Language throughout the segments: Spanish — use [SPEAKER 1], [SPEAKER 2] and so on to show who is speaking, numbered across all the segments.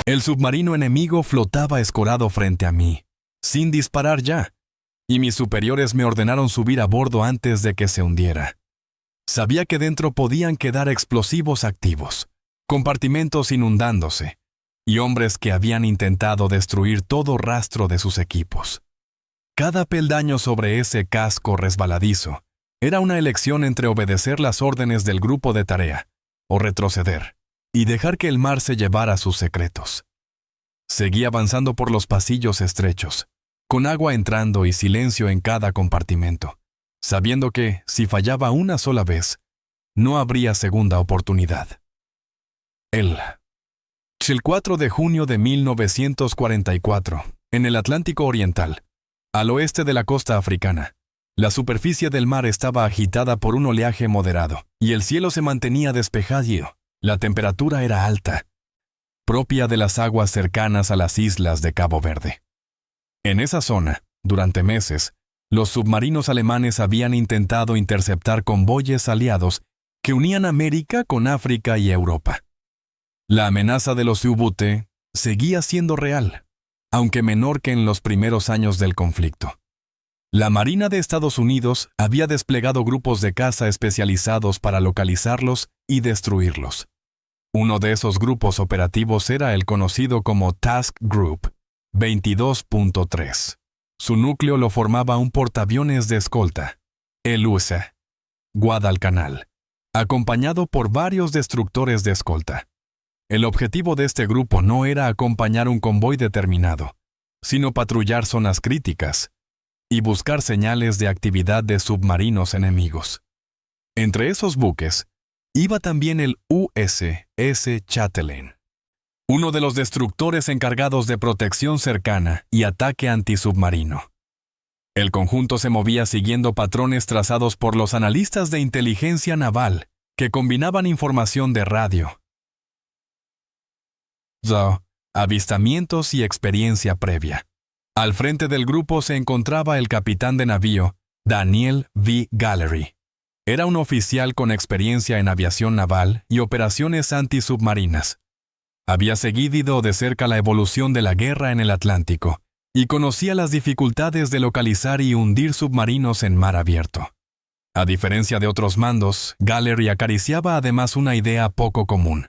[SPEAKER 1] El submarino enemigo flotaba escorado frente a mí, sin disparar ya, y mis superiores me ordenaron subir a bordo antes de que se hundiera. Sabía que dentro podían quedar explosivos activos, compartimentos inundándose, y hombres que habían intentado destruir todo rastro de sus equipos. Cada peldaño sobre ese casco resbaladizo era una elección entre obedecer las órdenes del grupo de tarea, o retroceder, y dejar que el mar se llevara sus secretos. Seguí avanzando por los pasillos estrechos, con agua entrando y silencio en cada compartimento, sabiendo que, si fallaba una sola vez, no habría segunda oportunidad. El 4 de junio de 1944, en el Atlántico Oriental, al oeste de la costa africana, la superficie del mar estaba agitada por un oleaje moderado, y el cielo se mantenía despejado. La temperatura era alta, propia de las aguas cercanas a las islas de Cabo Verde. En esa zona, durante meses, los submarinos alemanes habían intentado interceptar convoyes aliados que unían América con África y Europa. La amenaza de los U-Boot seguía siendo real, aunque menor que en los primeros años del conflicto. La Marina de Estados Unidos había desplegado grupos de caza especializados para localizarlos y destruirlos. Uno de esos grupos operativos era el conocido como Task Group 22.3. Su núcleo lo formaba un portaaviones de escolta, el USA Guadalcanal, acompañado por varios destructores de escolta. El objetivo de este grupo no era acompañar un convoy determinado, sino patrullar zonas críticas y buscar señales de actividad de submarinos enemigos. Entre esos buques iba también el USS Chatelain, uno de los destructores encargados de protección cercana y ataque antisubmarino. El conjunto se movía siguiendo patrones trazados por los analistas de inteligencia naval que combinaban información de radio, avistamientos y experiencia previa. Al frente del grupo se encontraba el capitán de navío, Daniel V. Gallery. Era un oficial con experiencia en aviación naval y operaciones antisubmarinas. Había seguido de cerca la evolución de la guerra en el Atlántico y conocía las dificultades de localizar y hundir submarinos en mar abierto. A diferencia de otros mandos, Gallery acariciaba además una idea poco común: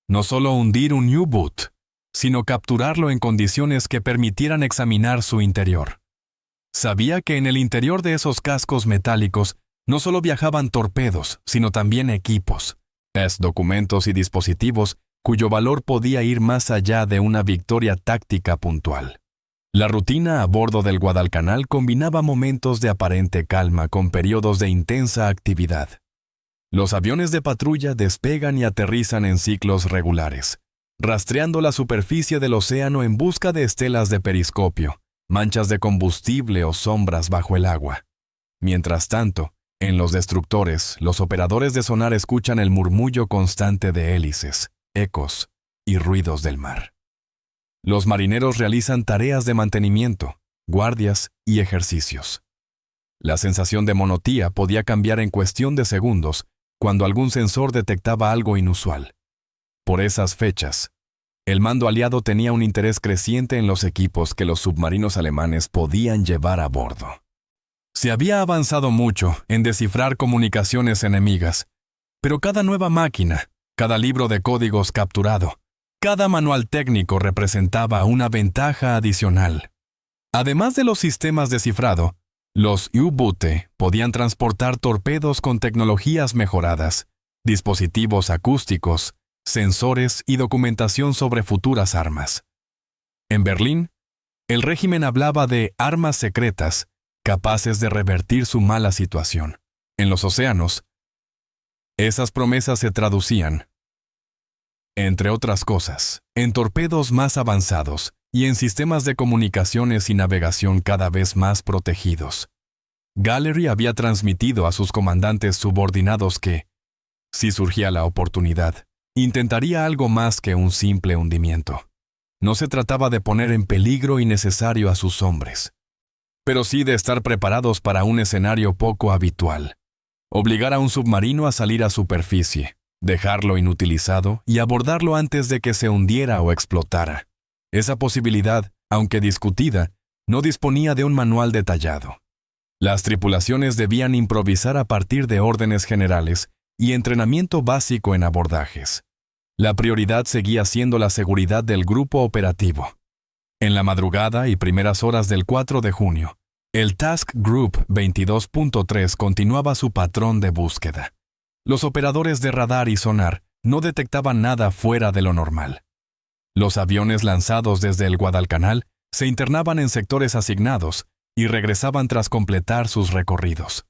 [SPEAKER 1] no solo hundir un U-Boot, sino capturarlo en condiciones que permitieran examinar su interior. Sabía que en el interior de esos cascos metálicos no solo viajaban torpedos, sino también equipos, documentos y dispositivos cuyo valor podía ir más allá de una victoria táctica puntual. La rutina a bordo del Guadalcanal combinaba momentos de aparente calma con periodos de intensa actividad. Los aviones de patrulla despegan y aterrizan en ciclos regulares, rastreando la superficie del océano en busca de estelas de periscopio, manchas de combustible o sombras bajo el agua. Mientras tanto, en los destructores, los operadores de sonar escuchan el murmullo constante de hélices, ecos y ruidos del mar. Los marineros realizan tareas de mantenimiento, guardias y ejercicios. La sensación de monotía podía cambiar en cuestión de segundos cuando algún sensor detectaba algo inusual. Por esas fechas, el mando aliado tenía un interés creciente en los equipos que los submarinos alemanes podían llevar a bordo. Se había avanzado mucho en descifrar comunicaciones enemigas, pero cada nueva máquina, cada libro de códigos capturado, cada manual técnico representaba una ventaja adicional. Además de los sistemas de cifrado, los U-Boot podían transportar torpedos con tecnologías mejoradas, dispositivos acústicos, sensores y documentación sobre futuras armas. En Berlín, el régimen hablaba de armas secretas capaces de revertir su mala situación. En los océanos, esas promesas se traducían, entre otras cosas, en torpedos más avanzados y en sistemas de comunicaciones y navegación cada vez más protegidos. Gallery había transmitido a sus comandantes subordinados que, si surgía la oportunidad, intentaría algo más que un simple hundimiento. No se trataba de poner en peligro innecesario a sus hombres, pero sí de estar preparados para un escenario poco habitual: obligar a un submarino a salir a superficie, dejarlo inutilizado y abordarlo antes de que se hundiera o explotara. Esa posibilidad, aunque discutida, no disponía de un manual detallado. Las tripulaciones debían improvisar a partir de órdenes generales y entrenamiento básico en abordajes. La prioridad seguía siendo la seguridad del grupo operativo. En la madrugada y primeras horas del 4 de junio, el Task Group 22.3 continuaba su patrón de búsqueda. Los operadores de radar y sonar no detectaban nada fuera de lo normal. Los aviones lanzados desde el Guadalcanal se internaban en sectores asignados y regresaban tras completar sus recorridos.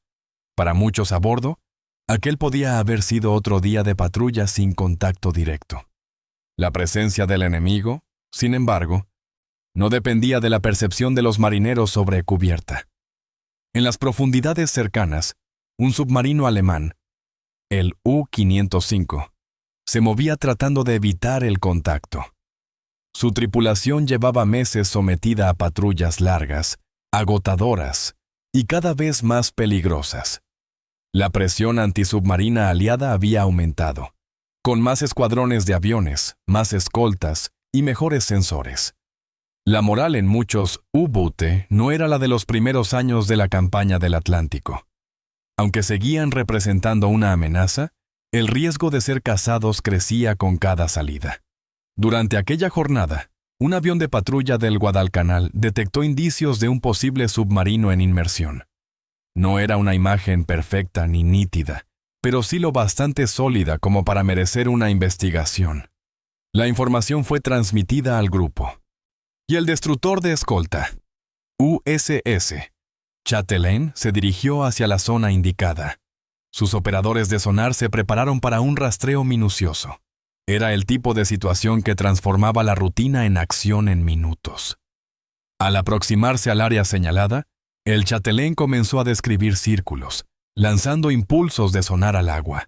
[SPEAKER 1] Para muchos a bordo, aquel podía haber sido otro día de patrulla sin contacto directo. La presencia del enemigo, sin embargo, no dependía de la percepción de los marineros sobre cubierta. En las profundidades cercanas, un submarino alemán, el U-505, se movía tratando de evitar el contacto. Su tripulación llevaba meses sometida a patrullas largas, agotadoras y cada vez más peligrosas. La presión antisubmarina aliada había aumentado, con más escuadrones de aviones, más escoltas y mejores sensores. La moral en muchos U-Boote no era la de los primeros años de la campaña del Atlántico. Aunque seguían representando una amenaza, el riesgo de ser cazados crecía con cada salida. Durante aquella jornada, un avión de patrulla del Guadalcanal detectó indicios de un posible submarino en inmersión. No era una imagen perfecta ni nítida, pero sí lo bastante sólida como para merecer una investigación. La información fue transmitida al grupo. Y el destructor de escolta, USS Chatelain, se dirigió hacia la zona indicada. Sus operadores de sonar se prepararon para un rastreo minucioso. Era el tipo de situación que transformaba la rutina en acción en minutos. Al aproximarse al área señalada, el Chatelain comenzó a describir círculos, lanzando impulsos de sonar al agua.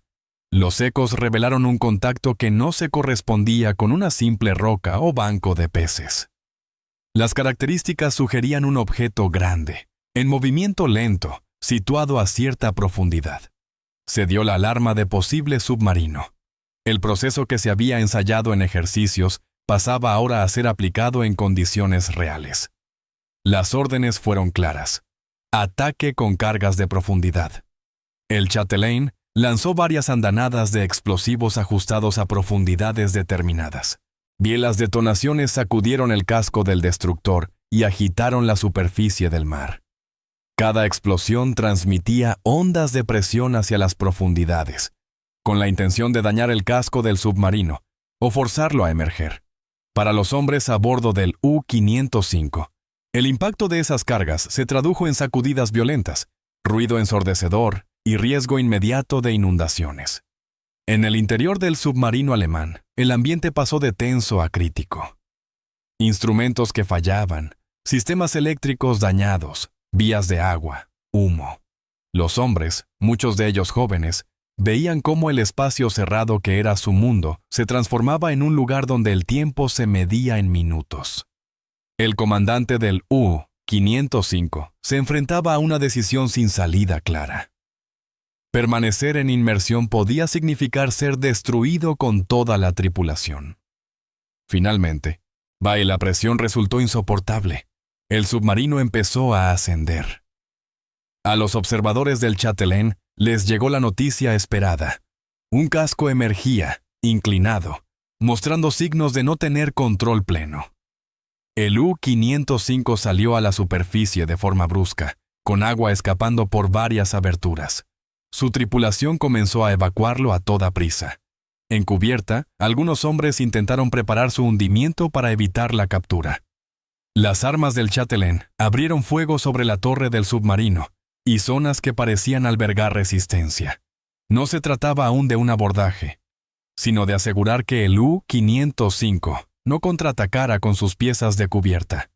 [SPEAKER 1] Los ecos revelaron un contacto que no se correspondía con una simple roca o banco de peces. Las características sugerían un objeto grande, en movimiento lento, situado a cierta profundidad. Se dio la alarma de posible submarino. El proceso que se había ensayado en ejercicios pasaba ahora a ser aplicado en condiciones reales. Las órdenes fueron claras. Ataque con cargas de profundidad. El Chatelain lanzó varias andanadas de explosivos ajustados a profundidades determinadas. Bielas detonaciones sacudieron el casco del destructor y agitaron la superficie del mar. Cada explosión transmitía ondas de presión hacia las profundidades, con la intención de dañar el casco del submarino o forzarlo a emerger. Para los hombres a bordo del U-505, el impacto de esas cargas se tradujo en sacudidas violentas, ruido ensordecedor y riesgo inmediato de inundaciones. En el interior del submarino alemán, el ambiente pasó de tenso a crítico. Instrumentos que fallaban, sistemas eléctricos dañados, vías de agua, humo. Los hombres, muchos de ellos jóvenes, veían cómo el espacio cerrado que era su mundo se transformaba en un lugar donde el tiempo se medía en minutos. El comandante del U-505 se enfrentaba a una decisión sin salida clara. Permanecer en inmersión podía significar ser destruido con toda la tripulación. Finalmente, la presión resultó insoportable. El submarino empezó a ascender. A los observadores del Chatelain les llegó la noticia esperada. Un casco emergía, inclinado, mostrando signos de no tener control pleno. El U-505 salió a la superficie de forma brusca, con agua escapando por varias aberturas. Su tripulación comenzó a evacuarlo a toda prisa. En cubierta, algunos hombres intentaron preparar su hundimiento para evitar la captura. Las armas del Chatelain abrieron fuego sobre la torre del submarino y zonas que parecían albergar resistencia. No se trataba aún de un abordaje, sino de asegurar que el U-505 no contraatacara con sus piezas de cubierta.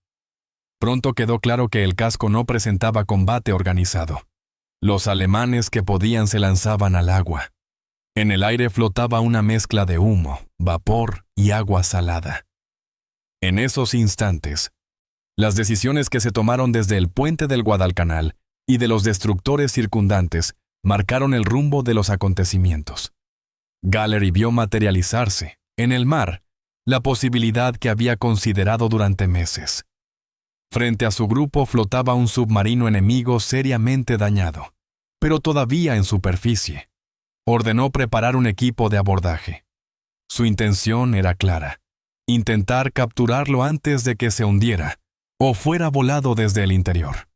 [SPEAKER 1] Pronto quedó claro que el casco no presentaba combate organizado. Los alemanes que podían se lanzaban al agua. En el aire flotaba una mezcla de humo, vapor y agua salada. En esos instantes, las decisiones que se tomaron desde el puente del Guadalcanal y de los destructores circundantes marcaron el rumbo de los acontecimientos. Gallery vio materializarse, en el mar, la posibilidad que había considerado durante meses. Frente a su grupo flotaba un submarino enemigo seriamente dañado, pero todavía en superficie. Ordenó preparar un equipo de abordaje. Su intención era clara: intentar capturarlo antes de que se hundiera o fuera volado desde el interior.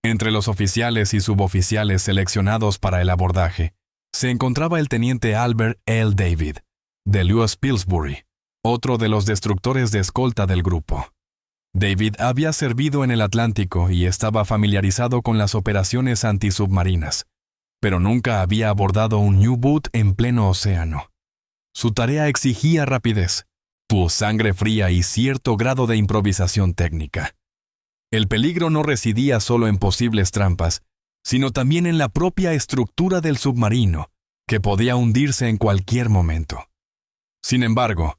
[SPEAKER 1] Entre los oficiales y suboficiales seleccionados para el abordaje se encontraba el teniente Albert L. David, de US Pillsbury, otro de los destructores de escolta del grupo. David había servido en el Atlántico y estaba familiarizado con las operaciones antisubmarinas, pero nunca había abordado un U-boot en pleno océano. Su tarea exigía rapidez, sangre fría y cierto grado de improvisación técnica. El peligro no residía solo en posibles trampas, sino también en la propia estructura del submarino, que podía hundirse en cualquier momento. Sin embargo,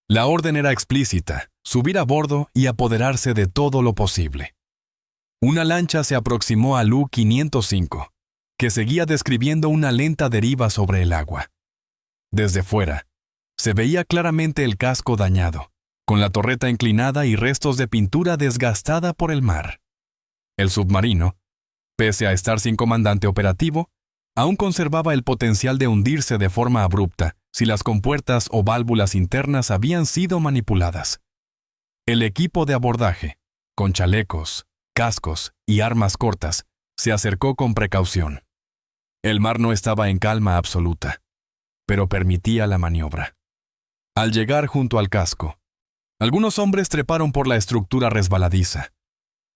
[SPEAKER 1] la orden era explícita: subir a bordo y apoderarse de todo lo posible. Una lancha se aproximó al U-505, que seguía describiendo una lenta deriva sobre el agua. Desde fuera, se veía claramente el casco dañado, con la torreta inclinada y restos de pintura desgastada por el mar. El submarino, pese a estar sin comandante operativo, aún conservaba el potencial de hundirse de forma abrupta si las compuertas o válvulas internas habían sido manipuladas. El equipo de abordaje, con chalecos, cascos y armas cortas, se acercó con precaución. El mar no estaba en calma absoluta, pero permitía la maniobra. Al llegar junto al casco, algunos hombres treparon por la estructura resbaladiza.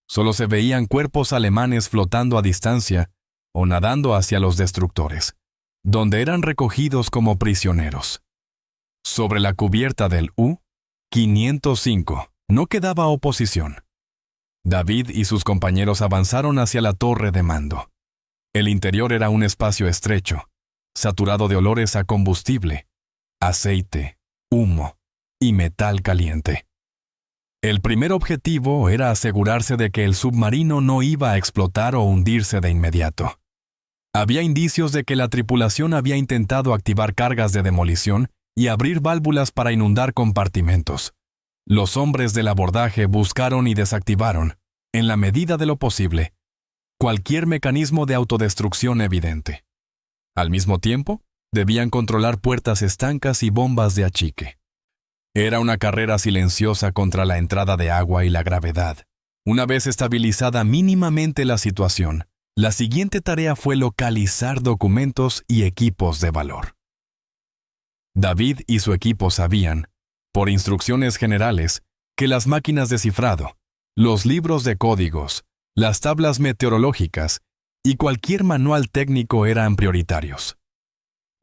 [SPEAKER 1] Solo se veían cuerpos alemanes flotando a distancia o nadando hacia los destructores, donde eran recogidos como prisioneros. Sobre la cubierta del U-505 no quedaba oposición. David y sus compañeros avanzaron hacia la torre de mando. El interior era un espacio estrecho, saturado de olores a combustible, aceite, humo y metal caliente. El primer objetivo era asegurarse de que el submarino no iba a explotar o hundirse de inmediato. Había indicios de que la tripulación había intentado activar cargas de demolición y abrir válvulas para inundar compartimentos. Los hombres del abordaje buscaron y desactivaron, en la medida de lo posible, cualquier mecanismo de autodestrucción evidente. Al mismo tiempo, debían controlar puertas estancas y bombas de achique. Era una carrera silenciosa contra la entrada de agua y la gravedad. Una vez estabilizada mínimamente la situación, la siguiente tarea fue localizar documentos y equipos de valor. David y su equipo sabían, por instrucciones generales, que las máquinas de cifrado, los libros de códigos, las tablas meteorológicas y cualquier manual técnico eran prioritarios.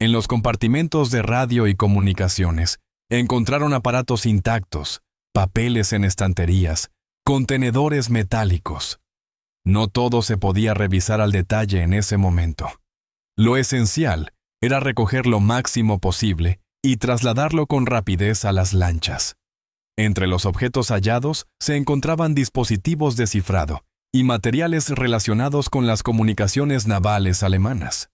[SPEAKER 1] En los compartimentos de radio y comunicaciones, encontraron aparatos intactos, papeles en estanterías, contenedores metálicos. No todo se podía revisar al detalle en ese momento. Lo esencial era recoger lo máximo posible y trasladarlo con rapidez a las lanchas. Entre los objetos hallados se encontraban dispositivos de cifrado y materiales relacionados con las comunicaciones navales alemanas.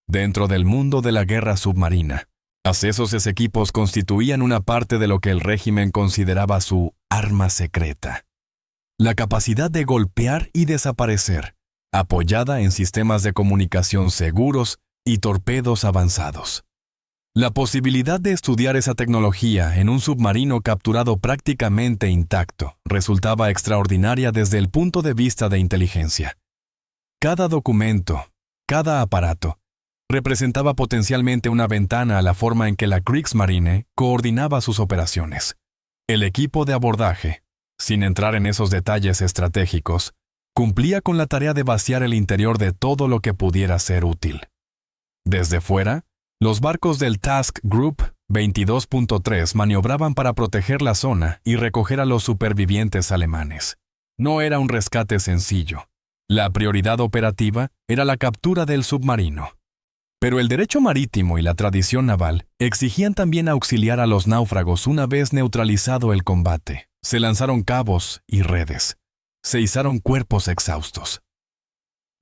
[SPEAKER 1] Dentro del mundo de la guerra submarina, esos equipos constituían una parte de lo que el régimen consideraba su arma secreta: la capacidad de golpear y desaparecer, apoyada en sistemas de comunicación seguros y torpedos avanzados. La posibilidad de estudiar esa tecnología en un submarino capturado prácticamente intacto resultaba extraordinaria desde el punto de vista de inteligencia. Cada documento, cada aparato, representaba potencialmente una ventana a la forma en que la Kriegsmarine coordinaba sus operaciones. El equipo de abordaje, sin entrar en esos detalles estratégicos, cumplía con la tarea de vaciar el interior de todo lo que pudiera ser útil. Desde fuera, los barcos del Task Group 22.3 maniobraban para proteger la zona y recoger a los supervivientes alemanes. No era un rescate sencillo. La prioridad operativa era la captura del submarino. Pero el derecho marítimo y la tradición naval exigían también auxiliar a los náufragos una vez neutralizado el combate. Se lanzaron cabos y redes. Se izaron cuerpos exhaustos.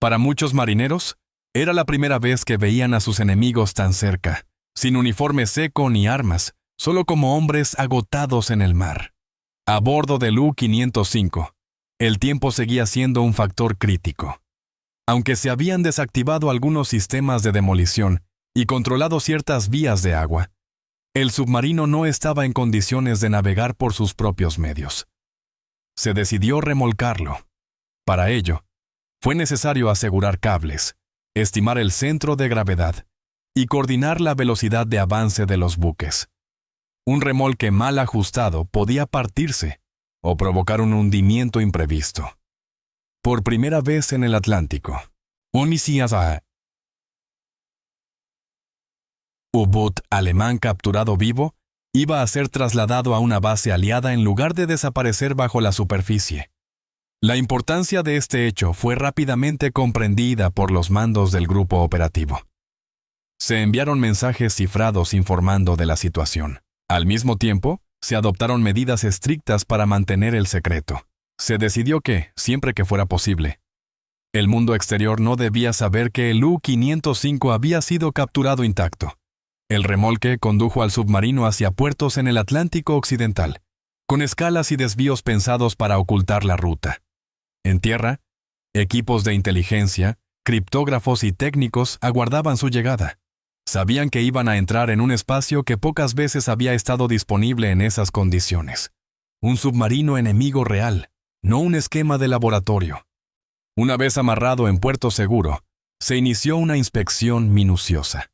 [SPEAKER 1] Para muchos marineros, era la primera vez que veían a sus enemigos tan cerca, sin uniforme seco ni armas, solo como hombres agotados en el mar. A bordo del U-505, el tiempo seguía siendo un factor crítico. Aunque se habían desactivado algunos sistemas de demolición y controlado ciertas vías de agua, el submarino no estaba en condiciones de navegar por sus propios medios. Se decidió remolcarlo. Para ello, fue necesario asegurar cables, estimar el centro de gravedad y coordinar la velocidad de avance de los buques. Un remolque mal ajustado podía partirse o provocar un hundimiento imprevisto. Por primera vez en el Atlántico, un U-boot alemán capturado vivo iba a ser trasladado a una base aliada en lugar de desaparecer bajo la superficie. La importancia de este hecho fue rápidamente comprendida por los mandos del grupo operativo. Se enviaron mensajes cifrados informando de la situación. Al mismo tiempo, se adoptaron medidas estrictas para mantener el secreto. Se decidió que, siempre que fuera posible, el mundo exterior no debía saber que el U-505 había sido capturado intacto. El remolque condujo al submarino hacia puertos en el Atlántico Occidental, con escalas y desvíos pensados para ocultar la ruta. En tierra, equipos de inteligencia, criptógrafos y técnicos aguardaban su llegada. Sabían que iban a entrar en un espacio que pocas veces había estado disponible en esas condiciones. Un submarino enemigo real, no un esquema de laboratorio. Una vez amarrado en puerto seguro, se inició una inspección minuciosa.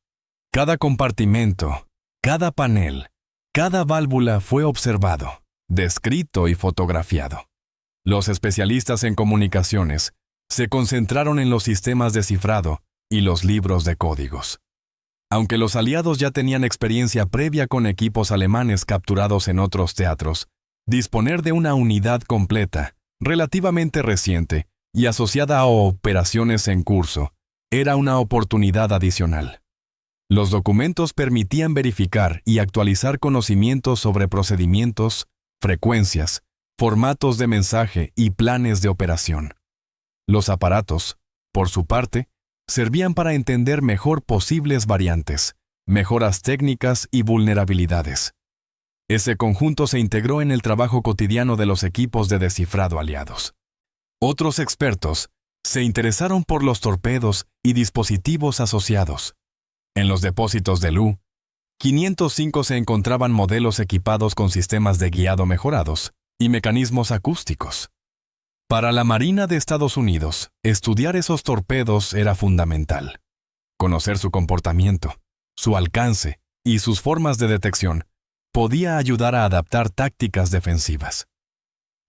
[SPEAKER 1] Cada compartimento, cada panel, cada válvula fue observado, descrito y fotografiado. Los especialistas en comunicaciones se concentraron en los sistemas de cifrado y los libros de códigos. Aunque los aliados ya tenían experiencia previa con equipos alemanes capturados en otros teatros, disponer de una unidad completa, relativamente reciente y asociada a operaciones en curso, era una oportunidad adicional. Los documentos permitían verificar y actualizar conocimientos sobre procedimientos, frecuencias, formatos de mensaje y planes de operación. Los aparatos, por su parte, servían para entender mejor posibles variantes, mejoras técnicas y vulnerabilidades. Ese conjunto se integró en el trabajo cotidiano de los equipos de descifrado aliados. Otros expertos se interesaron por los torpedos y dispositivos asociados. En los depósitos del U-505 se encontraban modelos equipados con sistemas de guiado mejorados y mecanismos acústicos. Para la Marina de Estados Unidos, estudiar esos torpedos era fundamental. Conocer su comportamiento, su alcance y sus formas de detección podía ayudar a adaptar tácticas defensivas.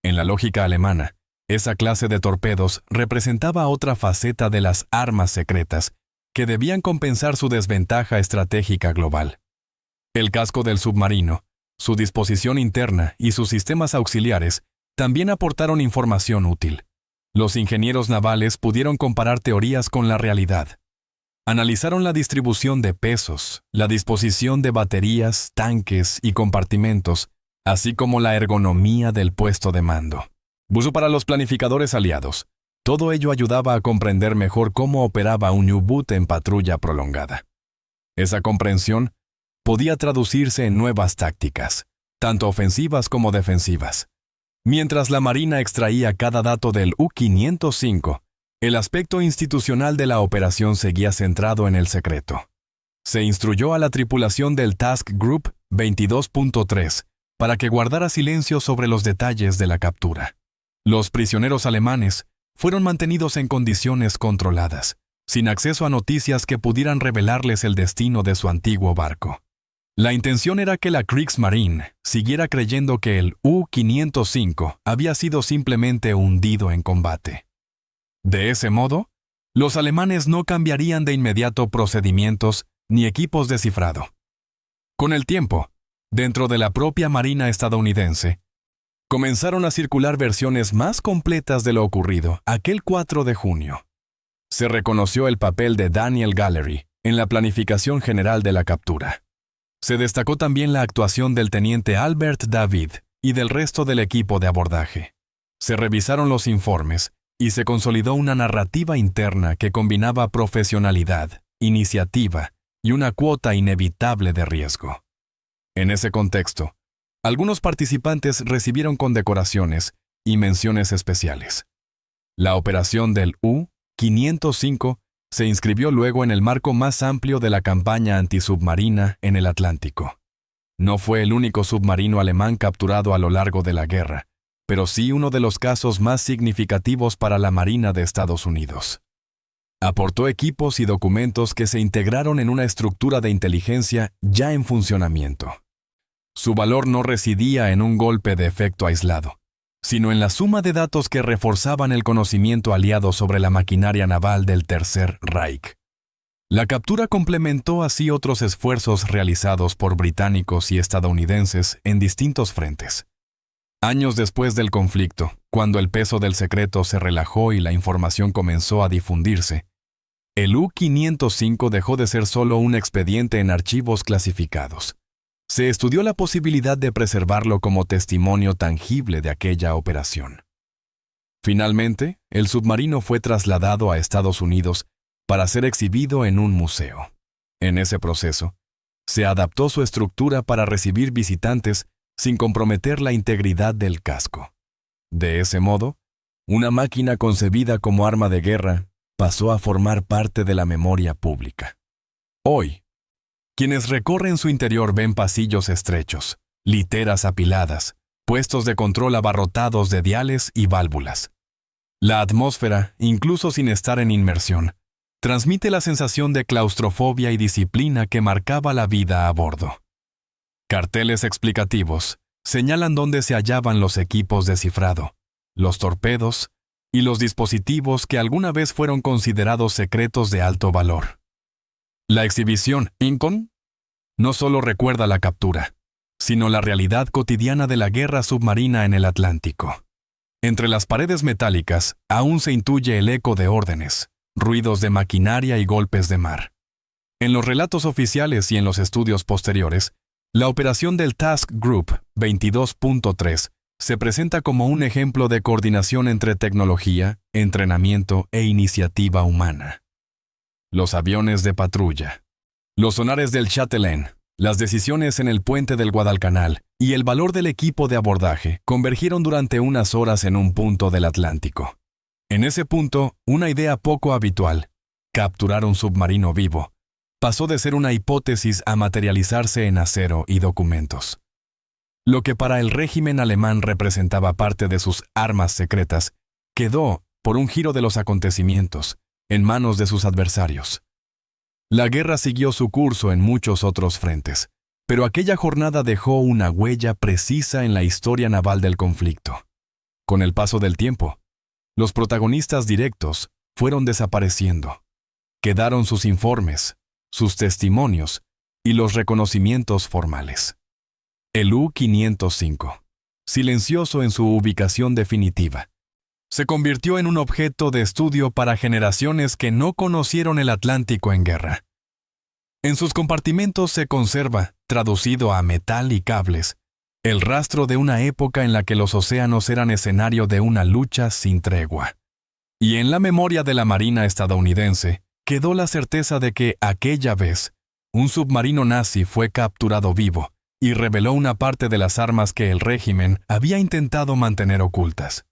[SPEAKER 1] En la lógica alemana, esa clase de torpedos representaba otra faceta de las armas secretas que debían compensar su desventaja estratégica global. El casco del submarino, su disposición interna y sus sistemas auxiliares también aportaron información útil. Los ingenieros navales pudieron comparar teorías con la realidad. Analizaron la distribución de pesos, la disposición de baterías, tanques y compartimentos, así como la ergonomía del puesto de mando. Para los planificadores aliados, todo ello ayudaba a comprender mejor cómo operaba un U-boot en patrulla prolongada. Esa comprensión podía traducirse en nuevas tácticas, tanto ofensivas como defensivas. Mientras la Marina extraía cada dato del U-505, el aspecto institucional de la operación seguía centrado en el secreto. Se instruyó a la tripulación del Task Group 22.3 para que guardara silencio sobre los detalles de la captura. Los prisioneros alemanes fueron mantenidos en condiciones controladas, sin acceso a noticias que pudieran revelarles el destino de su antiguo barco. La intención era que la Kriegsmarine siguiera creyendo que el U-505 había sido simplemente hundido en combate. De ese modo, los alemanes no cambiarían de inmediato procedimientos ni equipos de cifrado. Con el tiempo, dentro de la propia Marina estadounidense, comenzaron a circular versiones más completas de lo ocurrido aquel 4 de junio. Se reconoció el papel de Daniel Gallery en la planificación general de la captura. Se destacó también la actuación del teniente Albert David y del resto del equipo de abordaje. Se revisaron los informes y se consolidó una narrativa interna que combinaba profesionalidad, iniciativa y una cuota inevitable de riesgo. En ese contexto, algunos participantes recibieron condecoraciones y menciones especiales. La operación del U-505 se inscribió luego en el marco más amplio de la campaña antisubmarina en el Atlántico. No fue el único submarino alemán capturado a lo largo de la guerra, pero sí uno de los casos más significativos para la Marina de Estados Unidos. Aportó equipos y documentos que se integraron en una estructura de inteligencia ya en funcionamiento. Su valor no residía en un golpe de efecto aislado, sino en la suma de datos que reforzaban el conocimiento aliado sobre la maquinaria naval del Tercer Reich. La captura complementó así otros esfuerzos realizados por británicos y estadounidenses en distintos frentes. Años después del conflicto, cuando el peso del secreto se relajó y la información comenzó a difundirse, el U-505 dejó de ser solo un expediente en archivos clasificados. Se estudió la posibilidad de preservarlo como testimonio tangible de aquella operación. Finalmente, el submarino fue trasladado a Estados Unidos para ser exhibido en un museo. En ese proceso, se adaptó su estructura para recibir visitantes sin comprometer la integridad del casco. De ese modo, una máquina concebida como arma de guerra pasó a formar parte de la memoria pública. Hoy, quienes recorren su interior ven pasillos estrechos, literas apiladas, puestos de control abarrotados de diales y válvulas. La atmósfera, incluso sin estar en inmersión, transmite la sensación de claustrofobia y disciplina que marcaba la vida a bordo. Carteles explicativos señalan dónde se hallaban los equipos de cifrado, los torpedos y los dispositivos que alguna vez fueron considerados secretos de alto valor. La exhibición Incon no solo recuerda la captura, sino la realidad cotidiana de la guerra submarina en el Atlántico. Entre las paredes metálicas aún se intuye el eco de órdenes, ruidos de maquinaria y golpes de mar. En los relatos oficiales y en los estudios posteriores, la operación del Task Group 22.3 se presenta como un ejemplo de coordinación entre tecnología, entrenamiento e iniciativa humana. Los aviones de patrulla, los sonares del Chatelain, las decisiones en el puente del Guadalcanal y el valor del equipo de abordaje convergieron durante unas horas en un punto del Atlántico. En ese punto, una idea poco habitual, capturar un submarino vivo, pasó de ser una hipótesis a materializarse en acero y documentos. Lo que para el régimen alemán representaba parte de sus armas secretas, quedó, por un giro de los acontecimientos, en manos de sus adversarios. La guerra siguió su curso en muchos otros frentes, pero aquella jornada dejó una huella precisa en la historia naval del conflicto. Con el paso del tiempo, los protagonistas directos fueron desapareciendo. Quedaron sus informes, sus testimonios y los reconocimientos formales. El U-505, silencioso en su ubicación definitiva, se convirtió en un objeto de estudio para generaciones que no conocieron el Atlántico en guerra. En sus compartimentos se conserva, traducido a metal y cables, el rastro de una época en la que los océanos eran escenario de una lucha sin tregua. Y en la memoria de la Marina estadounidense quedó la certeza de que, aquella vez, un submarino nazi fue capturado vivo y reveló una parte de las armas que el régimen había intentado mantener ocultas.